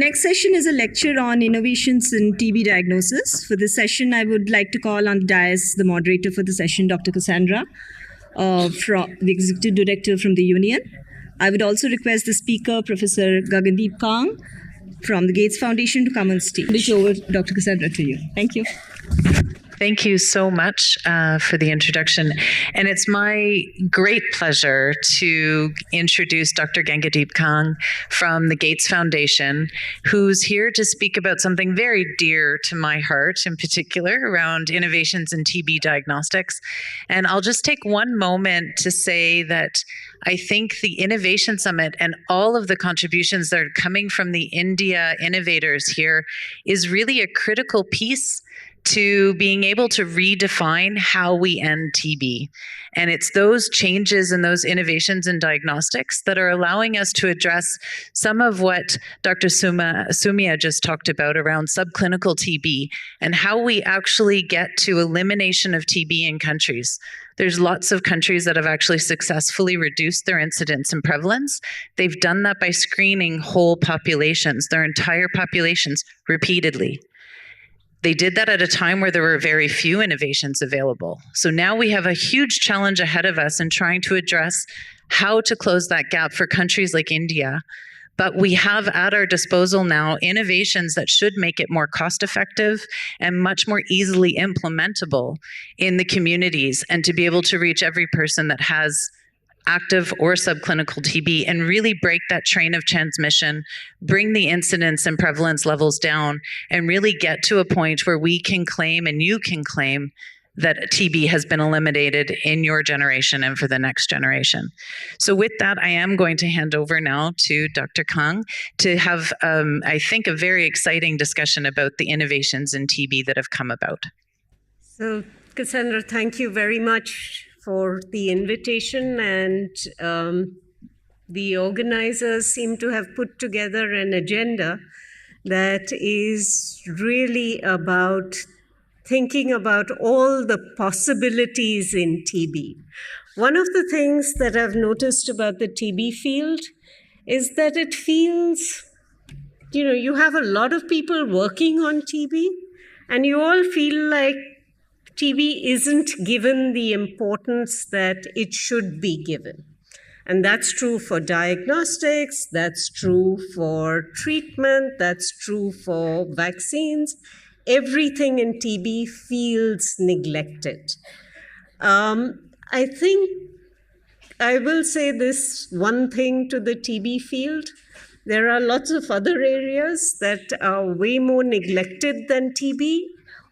next session is a lecture on innovations in TB diagnosis. For this session, I would like to call on the dais the moderator for the session, Dr. Cassandra, from the Executive Director from the Union. I would also request the speaker, Professor Gagandeep Kang, from the Gates Foundation, to come on stage. Switch over, Dr. Cassandra, to you. Thank you. Thank you so much for the introduction. And it's my great pleasure to introduce Dr. Gagandeep Kang from the Gates Foundation, who's here to speak about something very dear to my heart, in particular around innovations in TB diagnostics. And I'll just take one moment to say that I think the Innovation Summit and all of the contributions that are coming from the India innovators here is really a critical piece to being able to redefine how we end TB. And it's those changes and those innovations in diagnostics that are allowing us to address some of what Dr. Soumya just talked about around subclinical TB and how we actually get to elimination of TB in countries. There's lots of countries that have actually successfully reduced their incidence and prevalence. They've done that by screening whole populations, their entire populations, repeatedly. They did that at a time where there were very few innovations available. So now we have a huge challenge ahead of us in trying to address how to close that gap for countries like India. But we have at our disposal now innovations that should make it more cost effective and much more easily implementable in the communities, and to be able to reach every person that has active or subclinical TB and really break that train of transmission, bring the incidence and prevalence levels down, and really get to a point where we can claim, and you can claim, that TB has been eliminated in your generation and for the next generation. So with that, I am going to hand over now to Dr. Kang to have, I think, a very exciting discussion about the innovations in TB that have come about. So, Cassandra, thank you very much for the invitation, and the organizers seem to have put together an agenda that is really about thinking about all the possibilities in TB. One of the things that I've noticed about the TB field is that it feels, you have a lot of people working on TB, and you all feel like TB isn't given the importance that it should be given. And that's true for diagnostics, that's true for treatment, that's true for vaccines. Everything in TB feels neglected. I think I will say this one thing to the TB field. There are lots of other areas that are way more neglected than TB.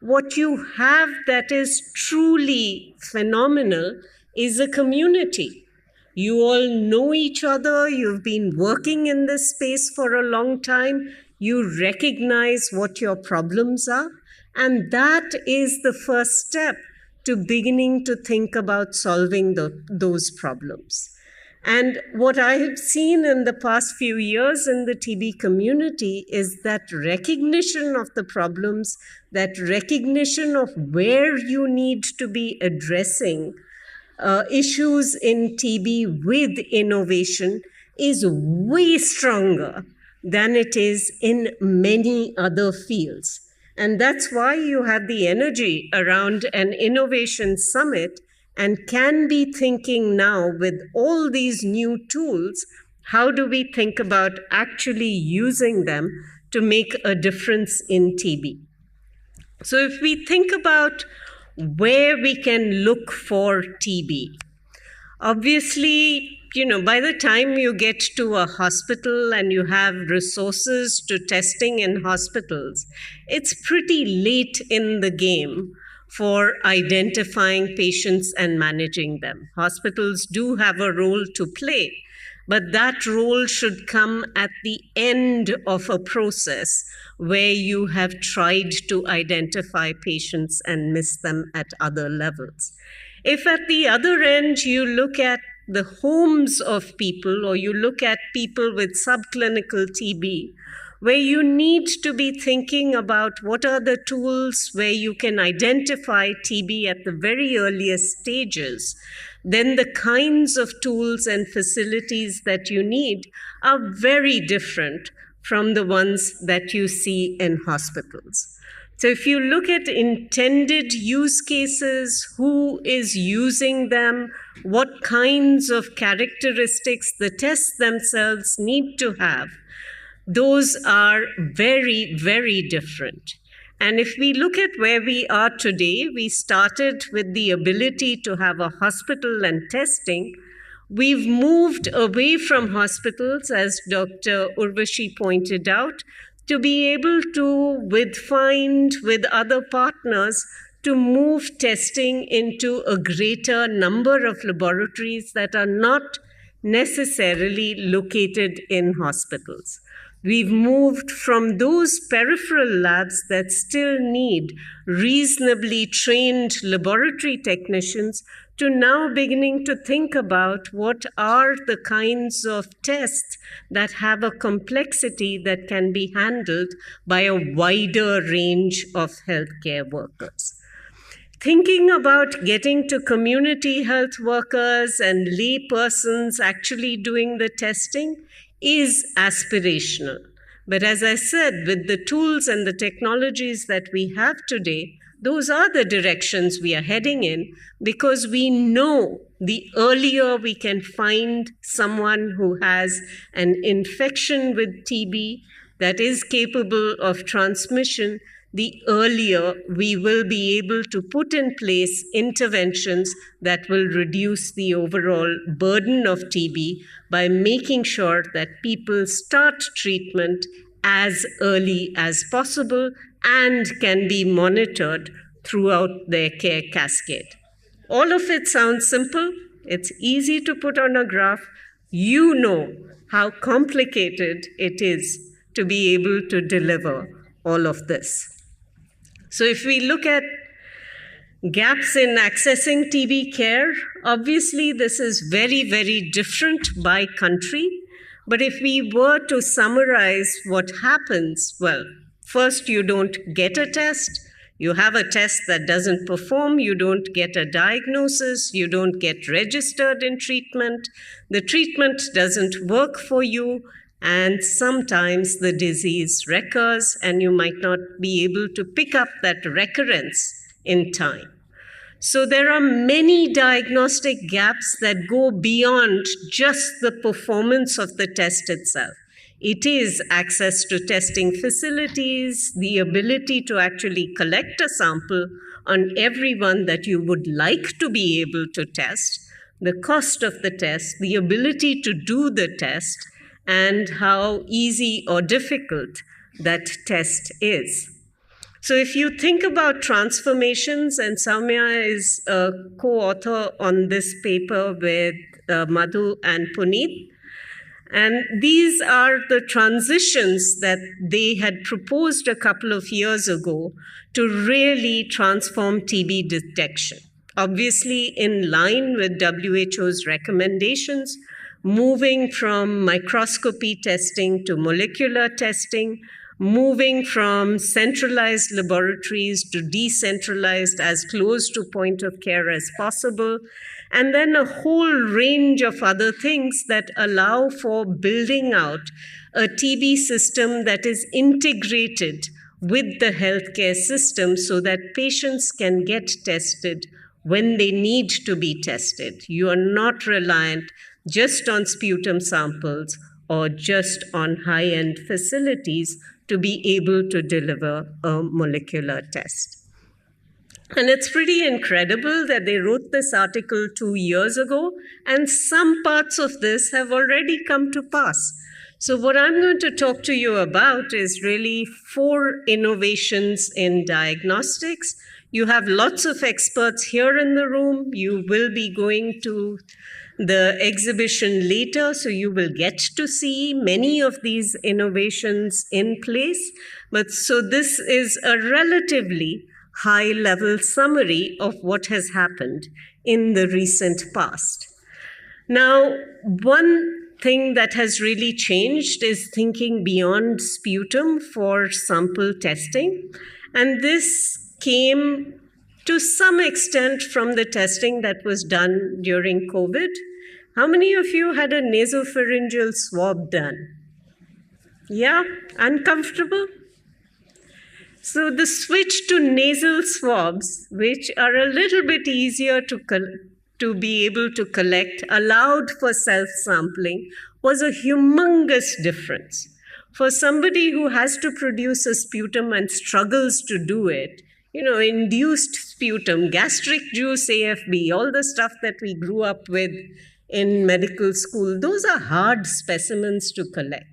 What you have that is truly phenomenal is a community. You all know each other. You've been working in this space for a long time. You recognize what your problems are. And that is the first step to beginning to think about solving those problems. And what I have seen in the past few years in the TB community is that recognition of the problems, that recognition of where you need to be addressing issues in TB with innovation is way stronger than it is in many other fields. And that's why you have the energy around an innovation summit and can be thinking now with all these new tools, how do we think about actually using them to make a difference in TB? So if we think about where we can look for TB, obviously, by the time you get to a hospital and you have resources to testing in hospitals, it's pretty late in the game for identifying patients and managing them. Hospitals do have a role to play, but that role should come at the end of a process where you have tried to identify patients and miss them at other levels. If at the other end you look at the homes of people, or you look at people with subclinical TB, where you need to be thinking about what are the tools where you can identify TB at the very earliest stages, then the kinds of tools and facilities that you need are very different from the ones that you see in hospitals. So if you look at intended use cases, who is using them, what kinds of characteristics the tests themselves need to have, those are very, very different. And if we look at where we are today, we started with the ability to have a hospital and testing. We've moved away from hospitals, as Dr. Urvashi pointed out, to be able to find with other partners to move testing into a greater number of laboratories that are not necessarily located in hospitals. We've moved from those peripheral labs that still need reasonably trained laboratory technicians to now beginning to think about what are the kinds of tests that have a complexity that can be handled by a wider range of healthcare workers. Thinking about getting to community health workers and lay persons actually doing the testing is aspirational. But as I said, with the tools and the technologies that we have today, those are the directions we are heading in, because we know the earlier we can find someone who has an infection with TB that is capable of transmission, the earlier we will be able to put in place interventions that will reduce the overall burden of TB by making sure that people start treatment as early as possible and can be monitored throughout their care cascade. All of it sounds simple. It's easy to put on a graph. You know how complicated it is to be able to deliver all of this. So if we look at gaps in accessing TB care, obviously this is very, very different by country. But if we were to summarize what happens, well, first you don't get a test. You have a test that doesn't perform. You don't get a diagnosis. You don't get registered in treatment. The treatment doesn't work for you. And sometimes the disease recurs, and you might not be able to pick up that recurrence in time. So there are many diagnostic gaps that go beyond just the performance of the test itself. It is access to testing facilities, the ability to actually collect a sample on everyone that you would like to be able to test, the cost of the test, the ability to do the test, and how easy or difficult that test is. So if you think about transformations, and Soumya is a co-author on this paper with Madhu and Puneet, and these are the transitions that they had proposed a couple of years ago to really transform TB detection. Obviously, in line with WHO's recommendations, moving from microscopy testing to molecular testing, moving from centralized laboratories to decentralized, as close to point of care as possible, and then a whole range of other things that allow for building out a TB system that is integrated with the healthcare system so that patients can get tested when they need to be tested. You are not reliant just on sputum samples or just on high-end facilities to be able to deliver a molecular test. And it's pretty incredible that they wrote this article 2 years ago, and some parts of this have already come to pass. So what I'm going to talk to you about is really 4 innovations in diagnostics. You have lots of experts here in the room. You will be going to the exhibition later, so you will get to see many of these innovations in place. But so this is a relatively high-level summary of what has happened in the recent past. Now, one thing that has really changed is thinking beyond sputum for sample testing. And this came to some extent from the testing that was done during COVID. How many of you had a nasopharyngeal swab done? Yeah, uncomfortable. So the switch to nasal swabs, which are a little bit easier to be able to collect, allowed for self-sampling, was a humongous difference. For somebody who has to produce a sputum and struggles to do it, induced sputum, gastric juice, AFB, all the stuff that we grew up with in medical school, those are hard specimens to collect.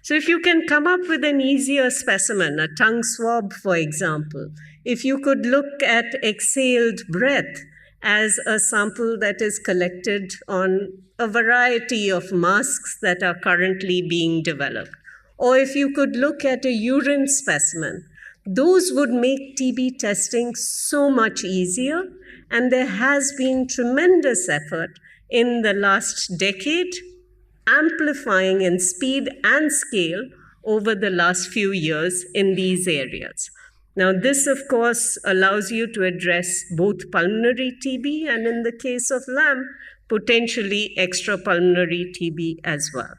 So if you can come up with an easier specimen, a tongue swab, for example, if you could look at exhaled breath as a sample that is collected on a variety of masks that are currently being developed, or if you could look at a urine specimen, those would make TB testing so much easier. And there has been tremendous effort in the last decade, amplifying in speed and scale over the last few years in these areas. Now, this, of course, allows you to address both pulmonary TB and, in the case of LAM, potentially extrapulmonary TB as well.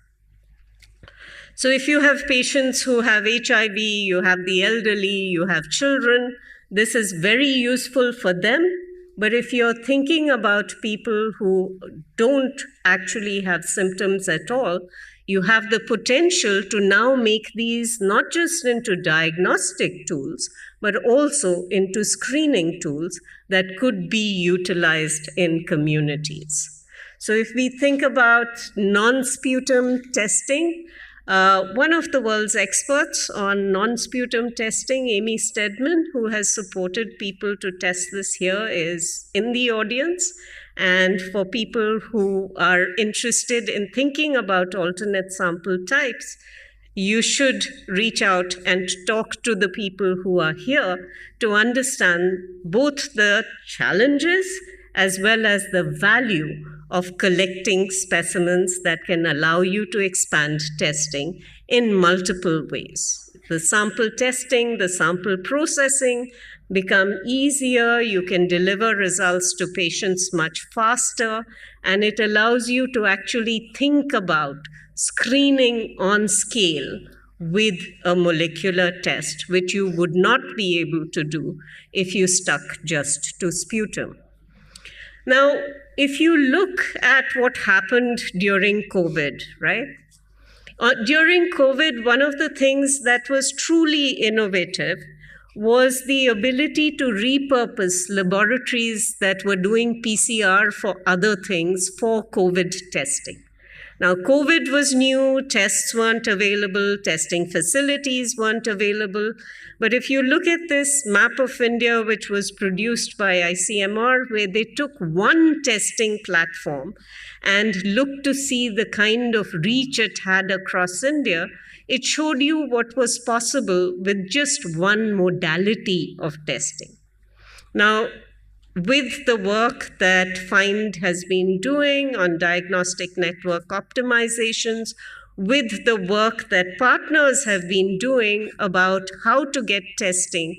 So if you have patients who have HIV, you have the elderly, you have children, this is very useful for them. But if you're thinking about people who don't actually have symptoms at all, you have the potential to now make these not just into diagnostic tools, but also into screening tools that could be utilized in communities. So if we think about non-sputum testing, one of the world's experts on non-sputum testing, Amy Stedman, who has supported people to test this here, is in the audience. And for people who are interested in thinking about alternate sample types, you should reach out and talk to the people who are here to understand both the challenges as well as the value of collecting specimens that can allow you to expand testing in multiple ways. The sample testing, the sample processing become easier. You can deliver results to patients much faster, and it allows you to actually think about screening on scale with a molecular test, which you would not be able to do if you stuck just to sputum. Now, if you look at what happened during COVID, right? During COVID, one of the things that was truly innovative was the ability to repurpose laboratories that were doing PCR for other things for COVID testing. Now, COVID was new, tests weren't available, testing facilities weren't available. But if you look at this map of India, which was produced by ICMR, where they took one testing platform and looked to see the kind of reach it had across India, it showed you what was possible with just one modality of testing. Now, with the work that FIND has been doing on diagnostic network optimizations, with the work that partners have been doing about how to get testing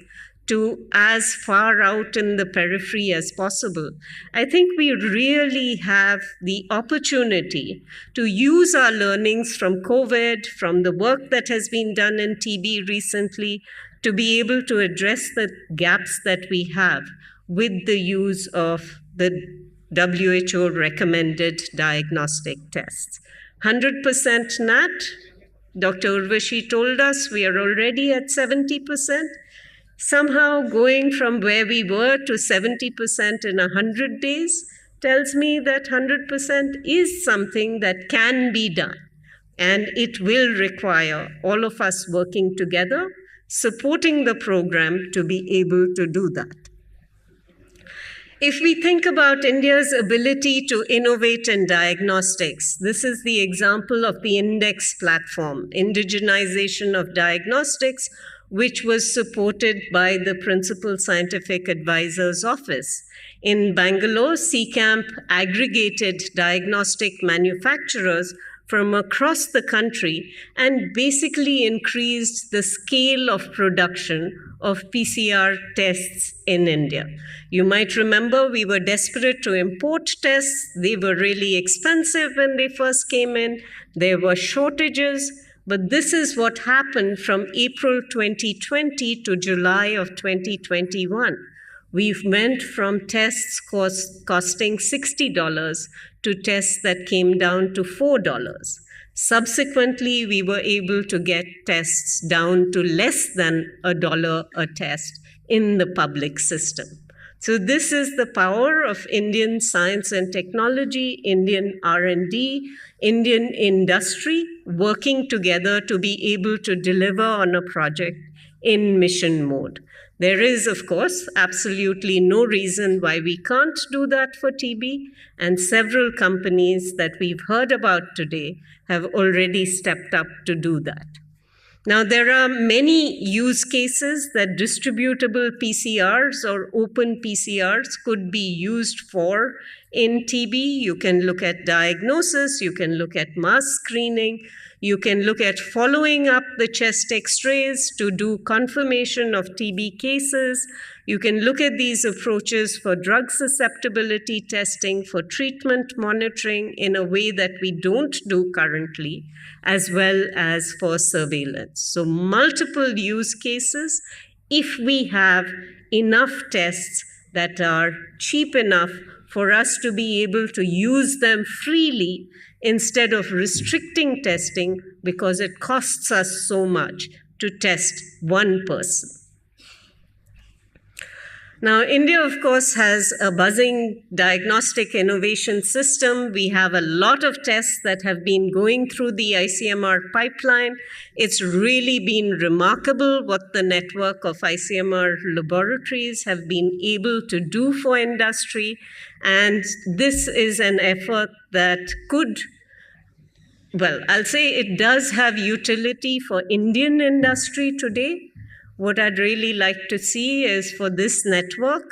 to as far out in the periphery as possible, I think we really have the opportunity to use our learnings from COVID, from the work that has been done in TB recently, to be able to address the gaps that we have with the use of the WHO recommended diagnostic tests. 100% NAT, Dr. Urvashi told us we are already at 70%. Somehow going from where we were to 70% in 100 days tells me that 100% is something that can be done. And it will require all of us working together, supporting the program to be able to do that. If we think about India's ability to innovate in diagnostics, this is the example of the INDEX platform, indigenization of diagnostics, which was supported by the Principal Scientific Advisor's Office. In Bangalore, CCAMP aggregated diagnostic manufacturers from across the country and basically increased the scale of production of PCR tests in India. You might remember we were desperate to import tests. They were really expensive when they first came in. There were shortages. But this is what happened from April 2020 to July of 2021. We went from tests costing $60 to tests that came down to $4. Subsequently, we were able to get tests down to less than $1 a test in the public system. So this is the power of Indian science and technology, Indian R&D, Indian industry working together to be able to deliver on a project in mission mode. There is, of course, absolutely no reason why we can't do that for TB, and several companies that we've heard about today have already stepped up to do that. Now, there are many use cases that distributable PCRs or open PCRs could be used for in TB. You can look at diagnosis, you can look at mass screening, you can look at following up the chest x-rays to do confirmation of TB cases. You can look at these approaches for drug susceptibility testing, for treatment monitoring in a way that we don't do currently, as well as for surveillance. So multiple use cases if we have enough tests that are cheap enough for us to be able to use them freely instead of restricting testing because it costs us so much to test one person. Now, India, of course, has a buzzing diagnostic innovation system. We have a lot of tests that have been going through the ICMR pipeline. It's really been remarkable what the network of ICMR laboratories have been able to do for industry. And this is an effort that could, well, I'll say it does have utility for Indian industry today. What I'd really like to see is for this network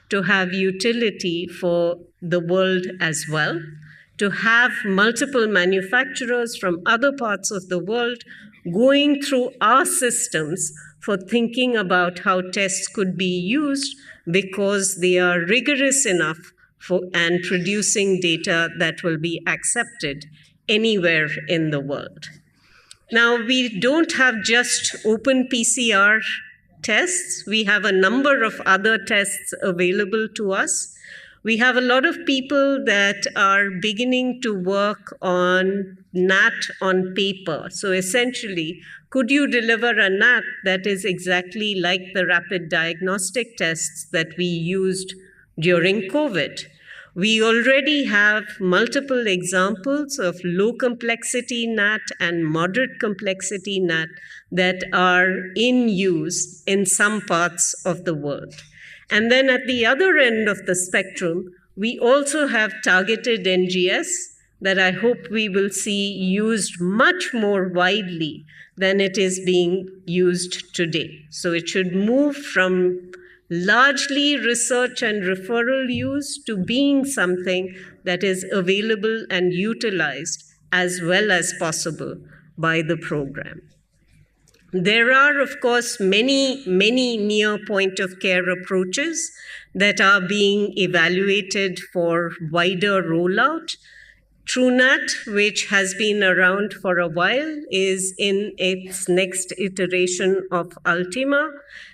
to have utility for the world as well, to have multiple manufacturers from other parts of the world going through our systems for thinking about how tests could be used because they are rigorous enough for and producing data that will be accepted anywhere in the world. Now, we don't have just open PCR tests. We have a number of other tests available to us. We have a lot of people that are beginning to work on NAT on paper. So essentially, could you deliver a NAT that is exactly like the rapid diagnostic tests that we used during COVID? We already have multiple examples of low complexity NAT and moderate complexity NAT that are in use in some parts of the world. And then at the other end of the spectrum, we also have targeted NGS that I hope we will see used much more widely than it is being used today. So it should move from largely research and referral use to being something that is available and utilized as well as possible by the program. There are, of course, many near point of care approaches that are being evaluated for wider rollout. TrueNAT, which has been around for a while, is in its next iteration of Ultima.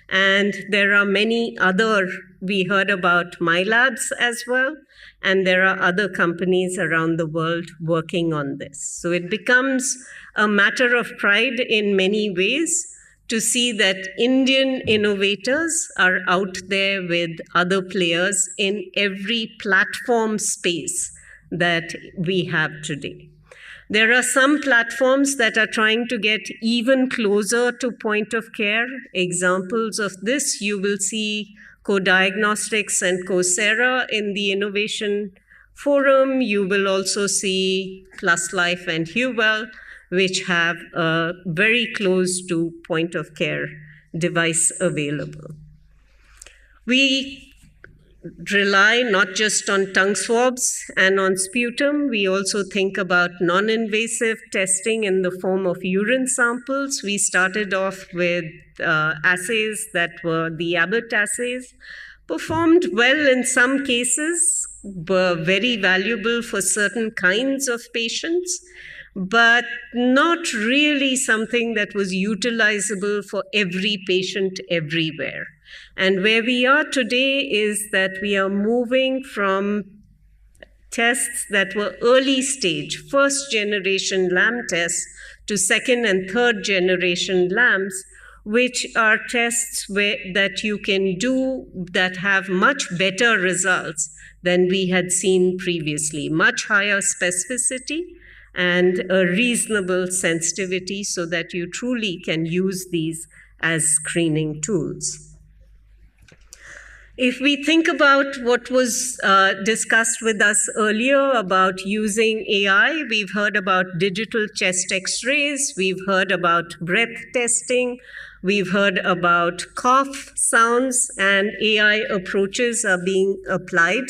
And there are many other, we heard about MyLabs as well, and there are other companies around the world working on this. So it becomes a matter of pride in many ways to see that Indian innovators are out there with other players in every platform space that we have today. There are some platforms that are trying to get even closer to point of care. Examples of this, you will see Co-Diagnostics and Coursera in the Innovation Forum. You will also see PlusLife and HuWell, which have a very close to point of care device available. We rely not just on tongue swabs and on sputum. We also think about non-invasive testing in the form of urine samples. We started off with assays that were the Abbott assays, performed well in some cases, were very valuable for certain kinds of patients. but not really something that was utilizable for every patient everywhere. And where we are today is that we are moving from tests that were early stage, first generation LAM tests, to second and third generation LAMs, which are tests that you can do that have much better results than we had seen previously, much higher specificity and a reasonable sensitivity so that you truly can use these as screening tools. If we think about what was discussed with us earlier about using AI, we've heard about digital chest x-rays, we've heard about breath testing, we've heard about cough sounds, and AI approaches are being applied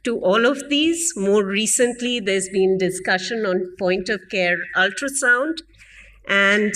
to all of these. More recently, there's been discussion on point-of-care ultrasound, and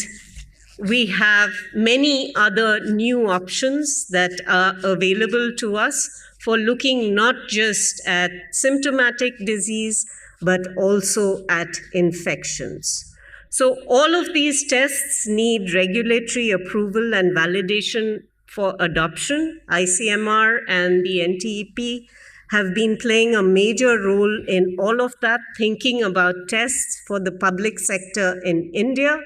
we have many other new options that are available to us for looking not just at symptomatic disease, but also at infections. So all of these tests need regulatory approval and validation for adoption. ICMR and the NTEP have been playing a major role in all of that, thinking about tests for the public sector in India.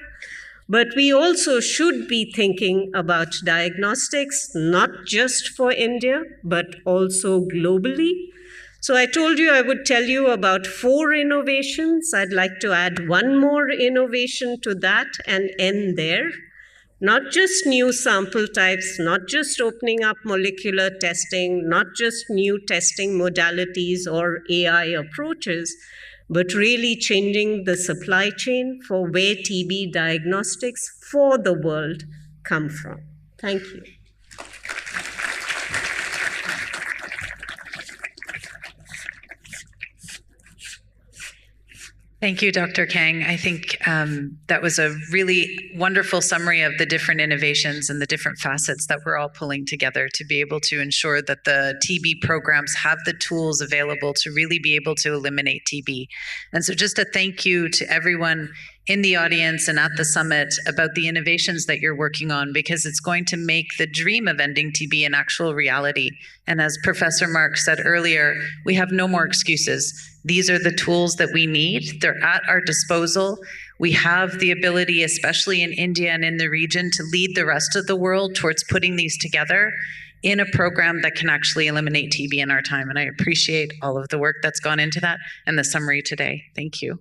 But we also should be thinking about diagnostics, not just for India, but also globally. So I told you I would tell you about 4 innovations. I'd like to add one more innovation to that and end there. Not just new sample types, not just opening up molecular testing, not just new testing modalities or AI approaches, but really changing the supply chain for where TB diagnostics for the world come from. Thank you. Thank you, Dr. Kang. I think that was a really wonderful summary of the different innovations and the different facets that we're all pulling together to be able to ensure that the TB programs have the tools available to really be able to eliminate TB. And so just a thank you to everyone in the audience and at the summit about the innovations that you're working on, because it's going to make the dream of ending TB an actual reality. And as Professor Mark said earlier, we have no more excuses. These are the tools that we need. They're at our disposal. We have the ability, especially in India and in the region, to lead the rest of the world towards putting these together in a program that can actually eliminate TB in our time. And I appreciate all of the work that's gone into that and the summary today. Thank you.